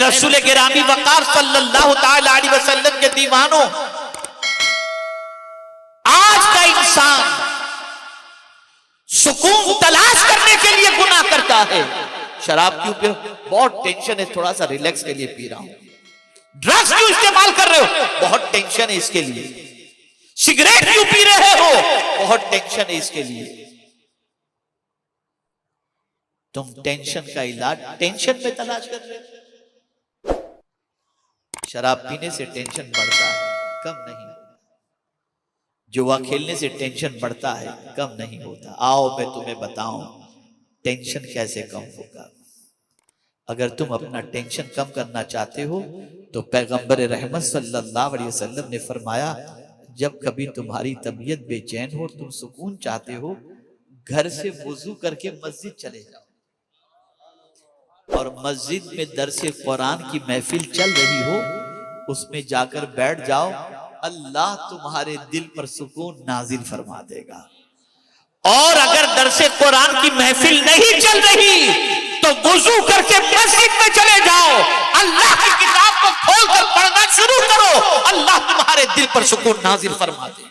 रसूल गिरामी वक़ार सल्लल्लाहु ताला अलैहि वसल्लम के दीवानों, आज का इंसान सुकून तलाश करने के लिए गुनाह करता है। शराब क्यों पी रहे हो? बहुत टेंशन है, थोड़ा सा रिलैक्स के लिए पी रहा हूं। ड्रग्स क्यों इस्तेमाल कर रहे हो? बहुत टेंशन है इसके लिए। सिगरेट क्यों पी रहे हो? बहुत टेंशन है इसके लिए। तुम टेंशन का इलाज टेंशन में तलाश कर रहे हो। शराब पीने से टेंशन बढ़ता है, कम नहीं। जुआ खेलने से टेंशन बढ़ता है, कम नहीं होता। आओ मैं तुम्हें बताऊं टेंशन कैसे कम होगा। अगर तुम अपना टेंशन कम करना चाहते हो तो पैगंबर रहमत सल्लल्लाहु अलैहि वसल्लम ने फरमाया, जब कभी तुम्हारी तबीयत बेचैन हो, तुम सुकून चाहते हो, घर से वुजू करके मस्जिद चले जाओ और मस्जिद में दरसे कुरान की महफिल चल रही हो, उसमें जाकर बैठ जाओ। अल्लाह तुम्हारे दिल पर सुकून नाजिल फरमा देगा। और अगर दरसे कुरान की महफिल नहीं चल रही तो वुजू करके मस्जिद में चले जाओ, अल्लाह की किताब को खोलकर पढ़ना शुरू करो, अल्लाह तुम्हारे दिल पर सुकून नाजिल फरमा दे।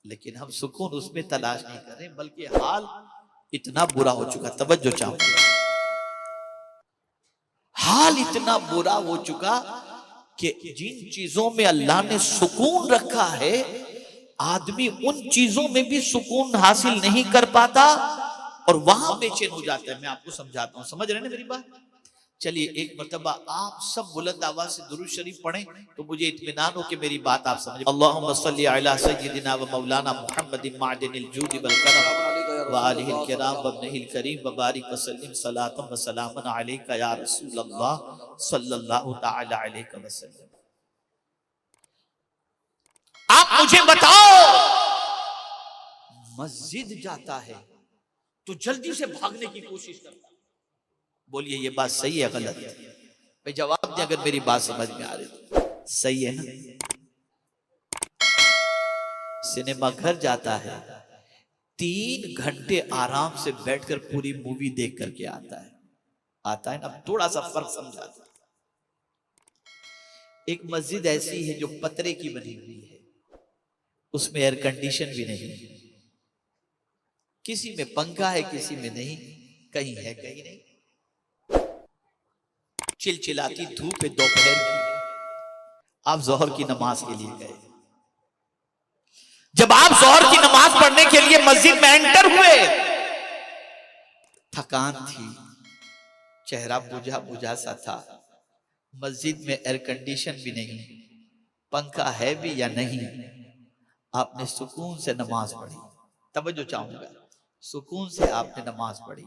लेकिन हम सुकून उसमें तलाश नहीं कर रहे, बल्कि हाल इतना बुरा हो चुका। तवज्जो चाहूंगा, हाल इतना बुरा हो चुका कि जिन चीजों में अल्लाह ने सुकून रखा है, आदमी उन चीजों में भी सुकून हासिल नहीं कर पाता और वहां बेचैन हो जाता है। मैं आपको समझाता हूं, समझ रहे हैं मेरी बात? चलिए एक मर्तबा आप सब बुलंद आवाज से दुरूद शरीफ पढ़ें तो मुझे इत्मीनान हो कि मेरी बात आप समझ। अल्लाहुम्मा सल्ली अला सय्यिदिना व मौलाना मुहम्मदिन मादिनिल जूद वल करम व आलिहिल किराम व इब्निहिल करीम व बारिक व सल्लिम सलातन व सलामन अलैका या रसूल अल्लाह सल्लल्लाहु तआला अलैहि वसल्लम। आप मुझे बताओ, मस्जिद जाता है तो जल्दी से भागने की कोशिश करता है। बोलिए ये बात सही है गलत है? भाई जवाब दें अगर मेरी बात समझ में आ रही तो। सही है ना? सिनेमा घर जाता है, 3 घंटे आराम से बैठकर पूरी मूवी देख करके आता है ना? थोड़ा सा फर्क समझाता है। एक मस्जिद ऐसी है जो पतरे की बनी हुई है, उसमें एयर कंडीशन भी नहीं, किसी में पंखा है किसी में नहीं, कहीं है कहीं नहीं, चिलचिलाती धूप है दोपहर की। आप जोहर की नमाज के लिए गए, जब आप जोहर की नमाज पढ़ने के लिए मस्जिद में एंटर हुए, थकान थी, चेहरा बुझा बुझा सा था, मस्जिद में एयर कंडीशन भी नहीं, पंखा है भी या नहीं, आपने सुकून से नमाज पढ़ी। तवज्जो चाहूंगा, सुकून से आपने नमाज पढ़ी।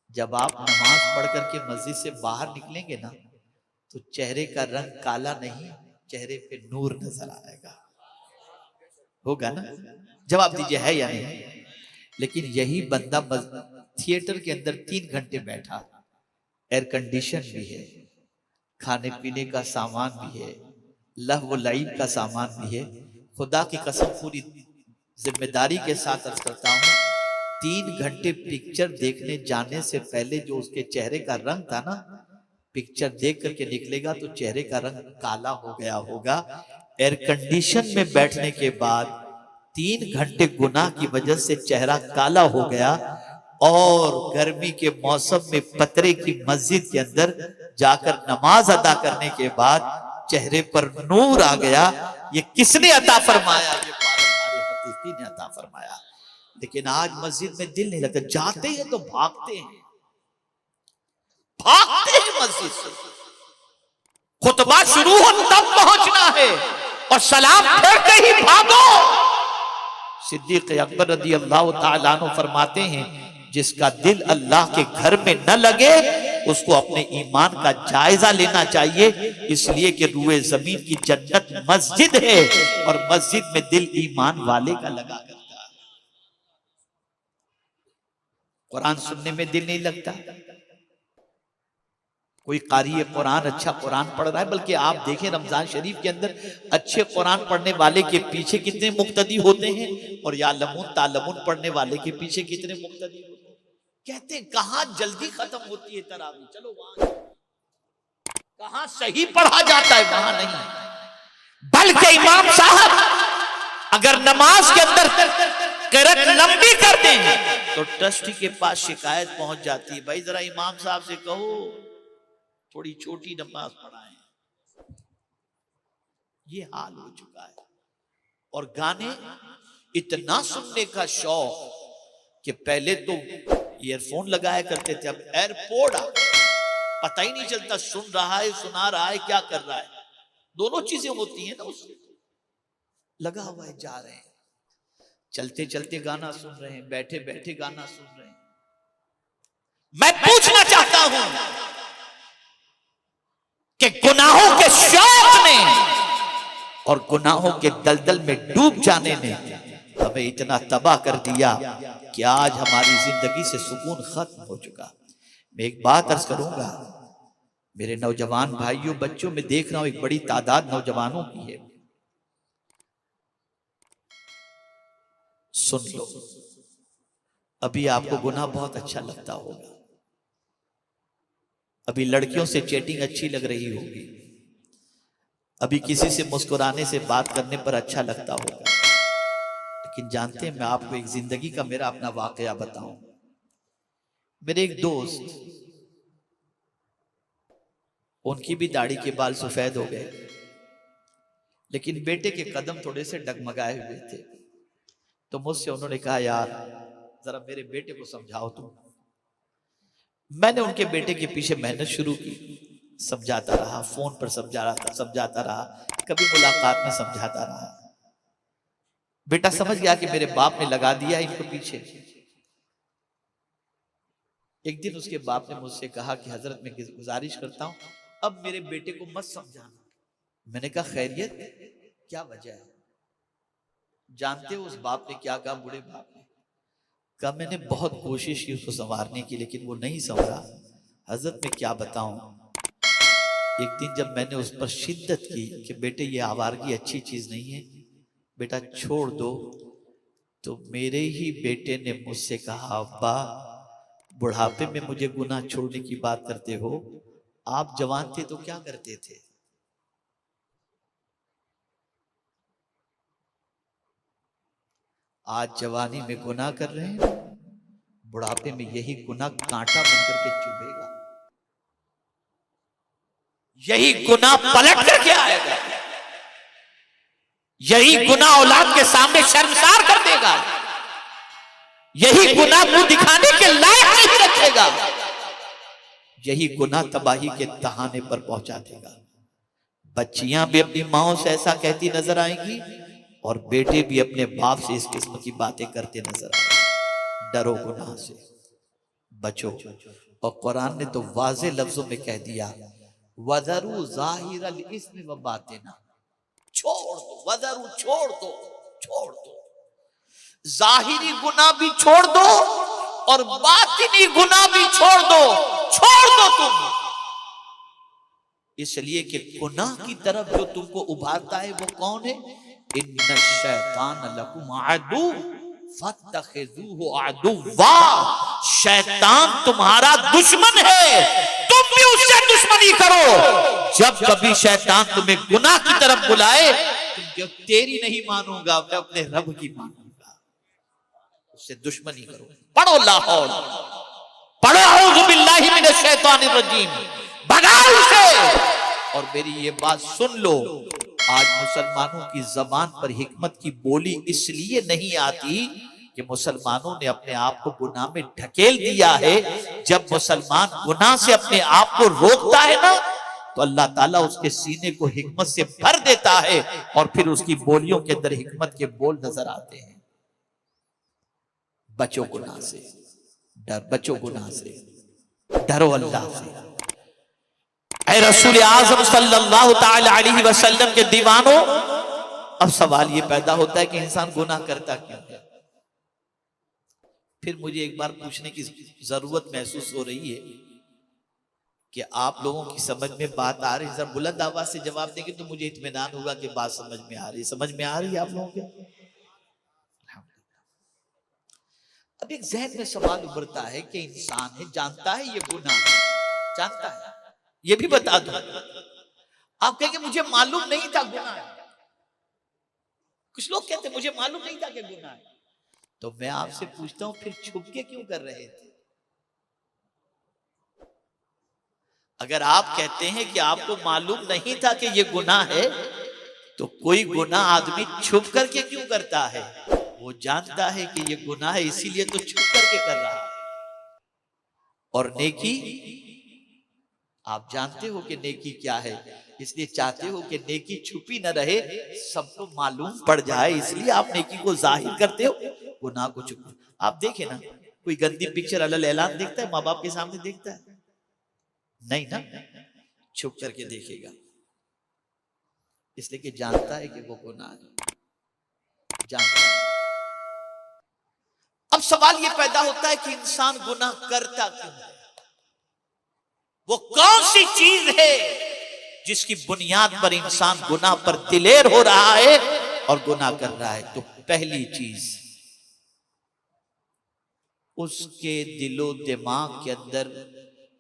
जब आप नमाज पढ़ करके मस्जिद से बाहर निकलेंगे ना, तो चेहरे का रंग काला नहीं, चेहरे पे नूर नजर आएगा। होगा ना? जवाब दीजिए है या नहीं? लेकिन यही बंदा थिएटर के अंदर 3 घंटे बैठा, एयर कंडीशन भी है, खाने पीने का सामान भी है, लहव लईब का सामान भी है। खुदा की कसम पूरी जिम्मेदारी के साथ अर्ज करता हूं, 3 घंटे पिक्चर देखने जाने से पहले जो उसके चेहरे का रंग था ना, पिक्चर देख करके निकलेगा तो चेहरे का रंग काला हो गया होगा। एयर कंडीशन में बैठने के बाद 3 घंटे गुनाह की वजह से चेहरा काला हो गया, और गर्मी के मौसम में पतरे की मस्जिद के अंदर जाकर नमाज अदा करने के बाद चेहरे पर नूर आ गया। ये किसने अता फरमाया? ये पालनहारे हकीकी ने अता फरमाया। लेकिन आज मस्जिद में दिल नहीं लगता, जाते हैं तो भागते हैं, मस्जिद से खुतबा शुरू हो तब पहुंचना है और सलाम फेंकते ही भागो। सिद्दीक अकबर रज़ी अल्लाह तआला अन्हु फरमाते हैं, जिसका दिल अल्लाह के घर में न लगे उसको अपने ईमान का जायजा लेना चाहिए, इसलिए कि रूए जमीन की जन्नत मस्जिद है और मस्जिद में दिल ईमान वाले का लगा करता है। कुरान सुनने में दिल नहीं लगता। कोई कारी कुरान अच्छा कुरान पढ़ रहा है, बल्कि आप देखें रमजान शरीफ के अंदर अच्छे कुरान पढ़ने वाले के पीछे कितने मुक्तदी होते हैं, और या लमून तालमून पढ़ने वाले के पीछे कितने मुक्तदी होते हैं। कहते हैं कहां जल्दी खत्म होती है तरावी, चलो वहां कहां सही पढ़ा जाता है वहां नहीं, बल्कि इमाम साहब अगर नमाज के अंदर करत लंबी कर दें तो ट्रस्टी के पास शिकायत पहुंच जाती है, भाई जरा इमाम साहब से कहो थोड़ी छोटी नमाज पढ़ाएं। ये हाल हो चुका है। और गाने इतना सुनने का शौक कि पहले तो ईयरफोन लगाया करते थे, अब एयरपोर्ट आ पता ही नहीं चलता सुन रहा है सुना रहा है क्या कर रहा है, दोनों चीजें होती हैं ना, उससे लगा हुआ है, जा रहे हैं, चलते चलते गाना सुन रहे हैं, बैठे बैठे गाना सुन रहे हैं। मैं पूछना चाहता हूं कि गुनाहों के शौक ने और गुनाहों के दलदल में डूब जाने ने हमें इतना तबाह कर दिया कि आज हमारी जिंदगी से सुकून खत्म हो चुका। मैं एक बात अर्ज करूंगा, मेरे नौजवान भाइयों बच्चों में देख रहा हूं एक बड़ी तादाद नौजवानों की है, सुन लो, अभी आपको गुनाह बहुत अच्छा लगता होगा, अभी लड़कियों से चैटिंग अच्छी लग रही होगी, अभी किसी से मुस्कुराने से बात करने पर अच्छा लगता होगा, लेकिन जानते हैं मैं आपको एक जिंदगी का मेरा अपना वाकया बताऊं। मेरे एक दोस्त, उनकी भी दाढ़ी के बाल सफेद हो गए, लेकिन बेटे के कदम थोड़े से डगमगाए हुए थे, तो मुझसे उन्होंने कहा यार जरा मेरे बेटे को समझाओ तुम। मैंने उनके बेटे के पीछे मेहनत शुरू की, समझाता रहा, फोन पर समझाता रहा, कभी मुलाकात में समझाता रहा। बेटा समझ गया कि मेरे बाप ने लगा दिया इनको पीछे। एक दिन उसके बाप ने मुझसे कहा कि हजरत मैं गुजारिश करता हूं अब मेरे बेटे को मत समझाना। मैंने कहा खैरियत, क्या वजह है? जानते हो उस बाप ने क्या कहा, बूढ़े बाप ने कहा मैंने बहुत कोशिश की उसको संवारने की लेकिन वो नहीं संवरा। हजरत मैं क्या बताऊं, एक दिन जब मैंने उस पर शिद्दत की कि बेटे ये आवारगी अच्छी चीज नहीं है, बेटा छोड़ दो, तो मेरे ही बेटे ने मुझसे कहा अब्बा बुढ़ापे में मुझे गुनाह छोड़ने की बात करते हो, आप जवान थे तो क्या करते थे? आज जवानी में गुनाह कर रहे हैं, बुढ़ापे में यही गुनाह कांटा बनकर के चुभेगा, यही गुनाह पलट करके आएगा, यही गुनाह औलाद के सामने शर्मसार कर देगा, यही गुनाह मुंह दिखाने के लायक नहीं रखेगा, यही गुनाह तबाही के तहाने पर पहुंचा देगा। बच्चियां भी अपनी माओ से ऐसा कहती नजर आएंगी और बेटे भी अपने बाप से इस किस्म की बातें करते नजर आएंगे। डरो गुनाह से, बचो। और कुरान ने तो वाज़े लफ्जों में कह दिया वज़रू ज़ाहिरल इस्म व बातिना, छोड़ दो, वज़रू छोड़ दो, छोड़ दो, जाहिरी गुनाह भी छोड़ दो और बातिनी गुनाह भी छोड़ दो तुम, इसलिए कि गुनाह की तरफ जो तुमको उभारता है वो कौन है? इन्ना शैतान लकुम अदु फत्तखिज़ूहु अदुव्वा, शैतान तुम्हारा दुश्मन है, तुम भी उससे दुश्मनी करो। जब कभी शैतान तुम्हें गुनाह की तरफ बुलाए, तुम तेरी नहीं मानूंगा, मैं अपने रब की मानूंगा, उससे दुश्मनी करो। पढ़ो लाहौल, पढ़ो औज़ु बिल्लाहि मिनश शैतानिर रजीम, भगाओ उसे। और मेरी ये बात सुन लो, आज मुसलमानों की जबान पर हिकमत की बोली इसलिए नहीं आती कि मुसलमानों ने अपने आप को गुनाह में ढकेल दिया है। जब मुसलमान गुनाह से अपने आप को रोकता है ना, तो अल्लाह ताला उसके सीने को हिकमत से भर देता है और फिर उसकी बोलियों के अंदर हिकमत के बोल नजर आते हैं। बचो गुनाह से, बचो गुनाह से, डरो अल्लाह से। ऐ रसूल आज़म सल्लल्लाहु ताला अलैहि वसल्लम के दीवानों, अब सवाल ये पैदा होता है कि इंसान गुनाह करता क्यों है? फिर मुझे एक बार पूछने की जरूरत महसूस हो रही है कि आप लोगों की समझ में बात आ रही है। जब बुलंद आवाज से जवाब देंगे तो मुझे इत्मीनान होगा कि बात समझ में आ रही है। समझ में आ रही है आप लोगों के? अब एक जहन में सवाल उभरता है कि इंसान है, जानता है ये गुनाह, जानता है, ये भी बता दो। आप कहेंगे मुझे मालूम नहीं था गुनाह है। कुछ लोग कहते मुझे मालूम नहीं था कि गुनाह है। तो मैं आपसे पूछता हूं फिर छुप के क्यों कर रहे थे? अगर आप कहते हैं कि आपको मालूम नहीं था कि ये गुनाह है, तो कोई गुनाह आदमी छुप करके क्यों करता है? वो जानता है कि ये गुनाह है, इसीलिए तो छुप करके कर रहा है। और नेकी, आप जानते हो कि नेकी क्या है, इसलिए चाहते हो कि नेकी छुपी न रहे, सबको मालूम पड़ जाए, इसलिए आप नेकी को जाहिर करते हो, गुनाह को छुप। आप देखें ना, कोई गंदी पिक्चर अलल ऐलान देखता है, माँ बाप के सामने देखता है? नहीं ना, छुप करके देखेगा, इसलिए कि जानता है कि वो गुनाह है, जानता है। अब सवाल ये पैदा होता है कि इंसान गुनाह करता क्यों है? वो कौन सी चीज है जिसकी बुनियाद पर इंसान गुनाह पर दिलेर हो रहा है और गुनाह कर रहा है? तो पहली चीज, उसके दिलो दिमाग के अंदर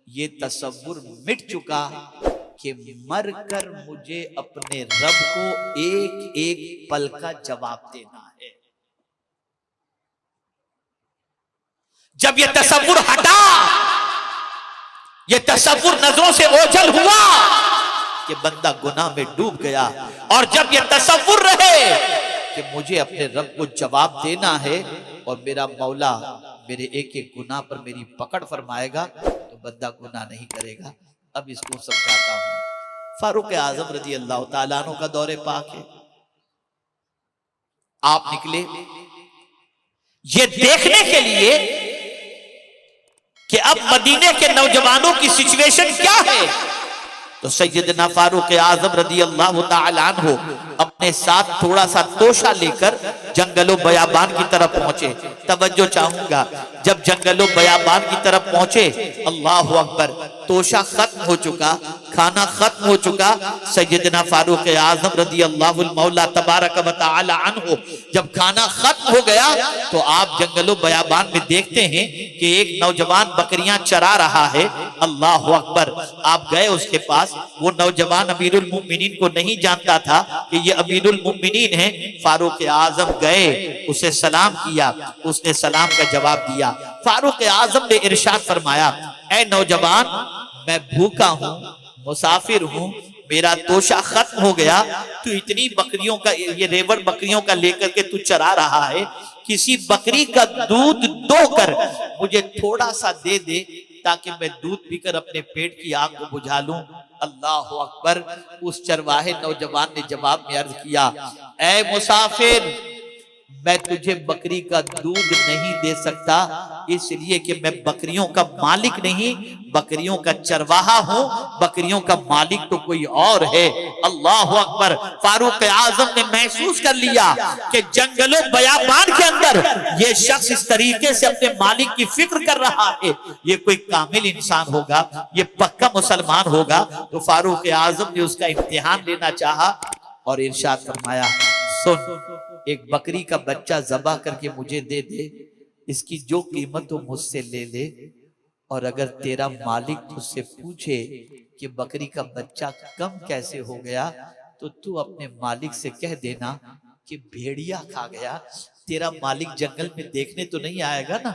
ये तसव्वुर मिट चुका कि मरकर मुझे अपने रब को एक एक पल का जवाब देना है। जब ये तसव्वुर हटा, ये तसव्वुर नजरों से ओझल हुआ कि बंदा गुनाह में डूब गया, और जब ये तसव्वुर रहे कि मुझे अपने रब को जवाब देना है और मेरा मौला मेरे एक एक गुनाह पर मेरी पकड़ फरमाएगा, तो बंदा गुनाह नहीं करेगा। अब इसको समझाता हूं। फारूक आजम रजी अल्लाह ताला अन्हु का दौरे पाक है। आप निकले ये देखने के लिए कि अब मदीने के नौजवानों की सिचुएशन क्या है। तो सैयदना फारूक आजम रदी अल्लाह ताला अन्हु अपने साथ थोड़ा सा तोशा लेकर जंगलों बयाबान की तरफ पहुंचे। तवज्जो चाहूंगा, जब जंगलों बयाबान की तरफ पहुंचे, अल्लाह अकबर, तोशा खत्म हो चुका, खाना खत्म हो चुका। सैयदना फारूक आजम रदी अल्लाहुल मौला तबारक व तआला अन्हु जब खाना खत्म हो गया, तो आप जंगलों बयाबान में देखते हैं कि एक नौजवान बकरियां चरा रहा है। अल्लाह अकबर, आप गए उसके पास। वो नौजवान अमीरुल मोमिनीन को नहीं जानता था कि ये अमीरुल मोमिनीन है। फारूक आजम गए, उसे सलाम किया, उसने सलाम का जवाब दिया। फारूक आजम ने इरशाद फरमाया, ऐ नौजवान, मैं भूखा हूं, मुसाफिर हूं, मेरा तोशा खत्म हो गया, तू इतनी बकरियों का, ये रेवड़ बकरियों का लेकर के तू चरा रहा है, किसी बकरी का दूध दोकर मुझे थोड़ा सा दे दे ताकि मैं दूध पीकर अपने पेट की आग को बुझा लूं। अल्लाह अकबर, उस चरवाहे नौजवान ने जवाब में अर्ज किया, ऐ मुसाफिर, मैं तुझे बकरी का दूध नहीं दे सकता, इसलिए कि मैं बकरियों का मालिक नहीं, बकरियों का चरवाहा हूं, बकरियों का मालिक तो कोई और है। अल्लाह अकबर, फारूक आजम ने महसूस कर लिया कि जंगलों बयाबान के अंदर ये शख्स इस तरीके से अपने मालिक की फिक्र कर रहा है, ये कोई कामिल इंसान होगा, ये पक्का मुसलमान होगा। तो फारूक आजम ने उसका इम्तिहान लेना चाहा और इरशाद फरमाया, सुन, एक बकरी का बच्चा ज़बा करके मुझे दे दे, इसकी जो कीमत हो मुझसे ले ले, और अगर तेरा मालिक तुझसे पूछे कि बकरी का बच्चा कम कैसे हो गया, तो तू अपने मालिक से कह देना कि भेड़िया खा गया, तेरा मालिक जंगल में देखने तो नहीं आएगा ना।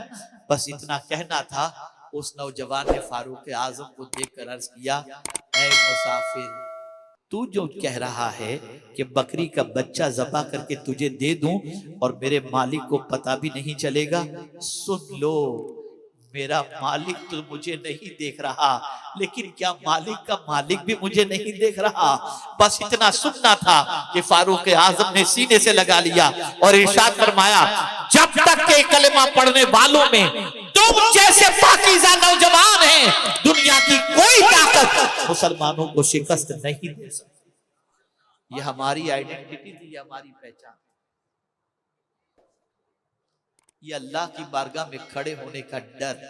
बस इतना कहना था। उस नौजवान ने फारूक आजम को देखकर अर्ज किया, ऐ मुसाफिर, तू जो कह रहा है कि बकरी का बच्चा ज़बा करके तुझे दे दूं और मेरे मालिक को पता भी नहीं चलेगा, सुन लो, मेरा मालिक तो मुझे नहीं देख रहा, लेकिन क्या मालिक का मालिक भी मुझे नहीं देख रहा। बस इतना सुनना था कि फारूक आजम ने सीने से लगा लिया और इरशाद फरमाया, जब तक के कलेमा पढ़ने वालों में तुम जैसे पाकीज़ा नौजवान हैं, दुनिया की कोई ताकत मुसलमानों को शिकस्त नहीं दे सकती। ये हमारी आइडेंटिटी थी, ये हमारी पहचान, ये अल्लाह की बारगाह में खड़े होने का डर,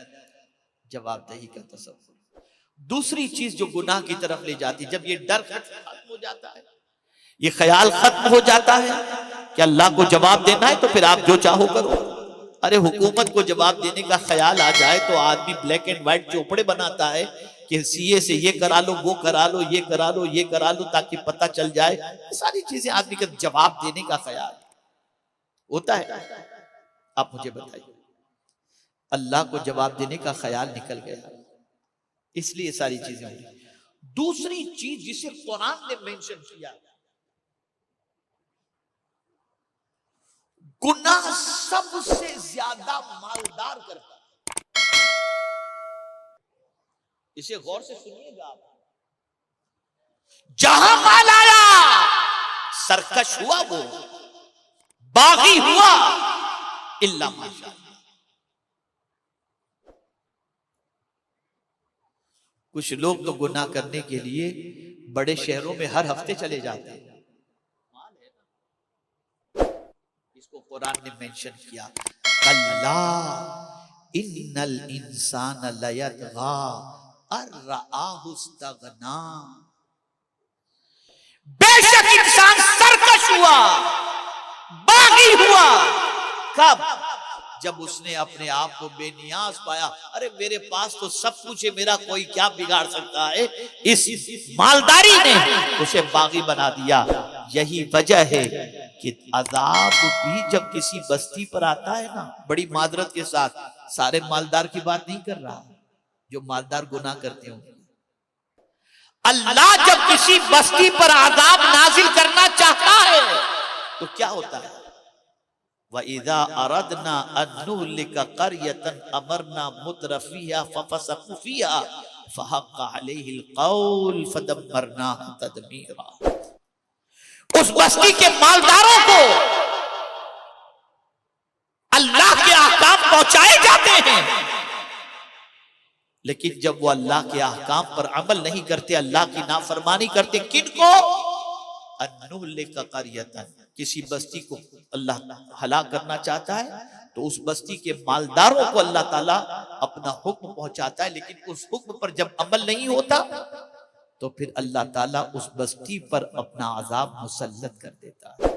जवाबदेही का तसव्वुर। दूसरी चीज जो गुनाह की तरफ ले जाती, जब ये डर खत्म हो जाता है, ये ख्याल खत्म हो जाता है कि अल्लाह को जवाब देना है, तो फिर आप जो चाहो करो। अरे हुकूमत को जवाब देने का ख्याल आ जाए तो आदमी ब्लैक एंड व्हाइट चोपड़े बनाता है कि सीए से ये करा लो, वो करा लो, ये करा लो, ये करा लो, ताकि पता चल जाए। ये सारी चीजें आदमी का जवाब देने का ख्याल होता है। आप मुझे बताइए, अल्लाह को जवाब देने का ख्याल निकल गया, इसलिए सारी चीजें हो रही। दूसरी चीज जिसे कुरान ने मेंशन किया, गुनाह सबसे ज्यादा मालदार करता है। इसे गौर से सुनिएगा आप। जहां माल आया, सरकश हुआ, वो बागी हुआ, इल्ला माशाअल्लाह। कुछ लोग तो गुनाह करने के लिए बड़े शहरों में हर हफ्ते चले जाते हैं। इसको कुरान ने मेंशन किया, कल्ला इन्नल इंसान लयतगा अर्राहु इस्तगना। बेशक इंसान सरकश हुआ, बागी हुआ। कब? जब उसने अपने आप को बेनियाज पाया। अरे मेरे पास तो सब कुछ है, मेरा कोई क्या बिगाड़ सकता है। इस मालदारी ने उसे बागी बना दिया। यही वजह है कि अजाब भी जब किसी बस्ती पर आता है ना, बड़ी मादरत के साथ, सारे मालदार की बात नहीं कर रहा, जो मालदार गुनाह करते हो, अल्लाह जब किसी बस्ती पर अजाब नाजिल करना चाहता है तो क्या होता है, वइज़ा अरदना अन नुहलिका क़र्यतन अमरना मुत्रफिहा फफसक़ू फ़ीहा फ़हक़्क़ अलैहिल क़ौल फ़दम्मरनाहा तदमीरा। उस बस्ती के मालदारों को अल्लाह के अहकाम पहुंचाए जाते हैं, लेकिन जब वो अल्लाह के अहकाम पर अमल नहीं करते, अल्लाह की नाफरमानी करते, किनको? अन्नुहलिका क़र्यतन, किसी बस्ती को अल्लाह हलाक करना चाहता है तो उस बस्ती के मालदारों को अल्लाह ताला अपना हुक्म पहुंचाता है, लेकिन उस हुक्म पर जब अमल नहीं होता तो फिर अल्लाह ताला उस बस्ती पर अपना अजाब मुसल्लत कर देता है।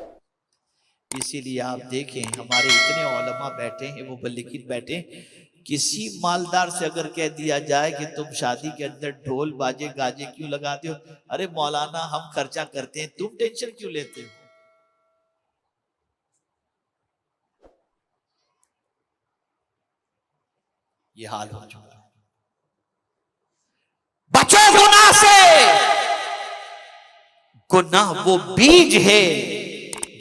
इसीलिए आप देखें, हमारे इतने उलमा बैठे हैं, वो बल्लिकिन बैठे, किसी मालदार से अगर कह दिया जाए कि तुम शादी के अंदर ढोल बाजे गाजे क्यों लगाते हो, अरे मौलाना हम खर्चा करते हैं, तुम टेंशन क्यों लेते हो। ये हाल हो चुका है। बचो गुनाह से। गुनाह वो बीज है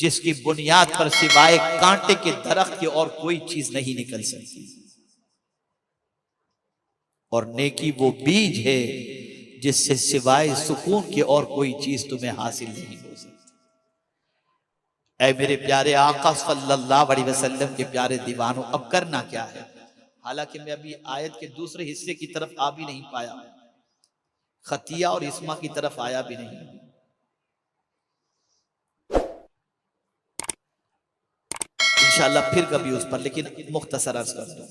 जिसकी बुनियाद पर सिवाय कांटे के दरख्त की और कोई चीज नहीं निकल सकती, और नेकी वो बीज है जिससे सिवाय सुकून के और कोई चीज तुम्हें हासिल नहीं हो सकती। ऐ मेरे प्यारे आका सल्लल्लाहु अलैहि वसल्लम के प्यारे दीवानों, अब करना क्या है। हालांकि मैं अभी आयत के दूसरे हिस्से की तरफ आ भी नहीं पाया, खतिया और इस्मा की तरफ आया भी नहीं। इंशाअल्लाह फिर कभी उस पर, लेकिन मुख्तसर अर्ज कर दूं।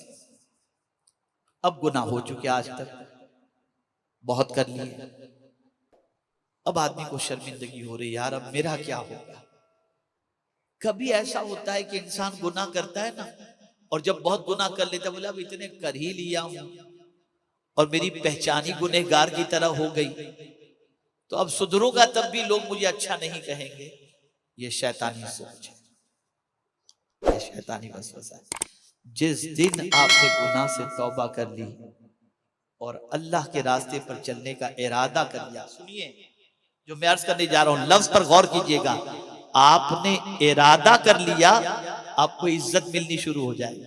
अब गुनाह हो चुके, आज तक बहुत कर लिए, अब आदमी को शर्मिंदगी हो रही, यार अब मेरा क्या होगा। कभी ऐसा होता है कि इंसान गुनाह करता है ना, और जब बहुत गुनाह कर लेता है, बोला अब इतने कर ही लिया हूं और मेरी पहचानी गुनहगार की तरह हो गई, तो अब सुधरूंगा तब भी लोग मुझे अच्छा नहीं कहेंगे। ये शैतानी सोच है, ये शैतानी वसवसा है। जिस दिन आपने गुनाह से तौबा कर ली और अल्लाह के रास्ते पर चलने का इरादा कर लिया, सुनिए जो मैं अर्ज करने जा रहा हूं, लफ्ज पर गौर कीजिएगा, आपने इरादा कर लिया, आपको इज्जत मिलनी शुरू हो जाएगी।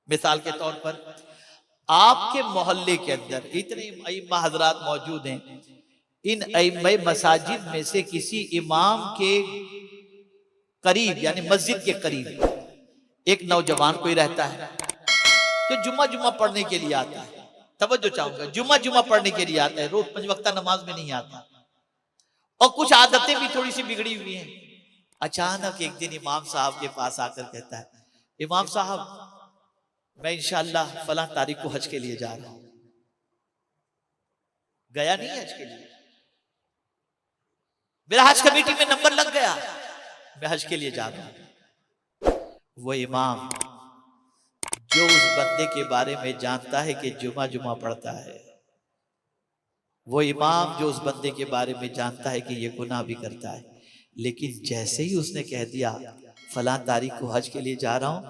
मिसाल के तौर पर आपके मोहल्ले के अंदर इतने इमाम हजरात मौजूद हैं, इन इमाम मसाजिद में से किसी इमाम के करीब यानी मस्जिद के करीब एक नौजवान कोई रहता है जो जुम्मा पढ़ने के लिए आता है। तवज्जो चाहूंगा, जुम्मा पढ़ने के लिए आता है, रोज 5 वक्ता नमाज में नहीं आता, और कुछ आदतें भी थोड़ी सी बिगड़ी हुई हैं। अचानक एक दिन इमाम साहब के पास आकर कहता है, इमाम साहब मैं इंशाअल्लाह फला तारीख को हज के लिए जा रहा हूं। गया नहीं हज के लिए, मेरा हज कमेटी में नंबर लग गया, मैं हज के लिए जा रहा हूं। वो इमाम जो उस बंदे के बारे में जानता है कि जुमा जुमा पढ़ता है, वो इमाम जो उस बंदे के बारे में जानता है कि ये गुनाह भी करता है, लेकिन जैसे ही उसने कह दिया फलां तारीख को हज के लिए जा रहा हूं,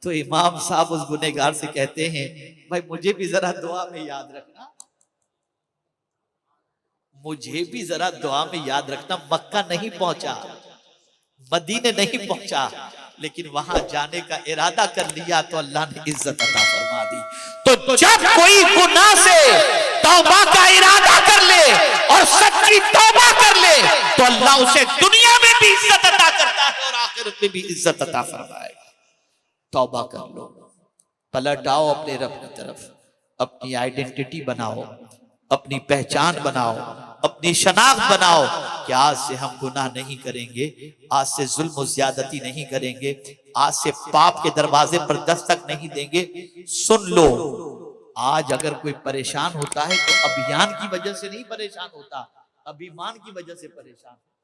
तो इमाम साहब उस गुनहगार से कहते हैं भाई मुझे भी जरा दुआ में याद रखना, मुझे भी जरा दुआ में याद रखना। मक्का नहीं पहुंचा, मदीने नहीं पहुंचा, लेकिन वहां जाने का इरादा कर लिया तो अल्लाह ने इज्जत अता फरमा दी। तो जब कोई गुनाह से तौबा का इरादा कर ले और सच्ची तौबा कर ले तो अल्लाह उसे दुनिया में भी इज्जत अता करता है और आखिरत में भी इज्जत अता फरमाएगा। तौबा कर लो, पलट आओ अपने रब की तरफ, अपनी आइडेंटिटी बनाओ, अपनी पहचान बनाओ, अपनी शनाख्त बनाओ कि आज से हम गुनाह नहीं करेंगे, आज से जुल्म ज्यादती नहीं करेंगे, आज से पाप के दरवाजे पर दस्तक नहीं देंगे। सुन लो, आज अगर कोई परेशान होता है तो अभियान की वजह से नहीं परेशान होता, अभिमान की वजह से परेशान होता।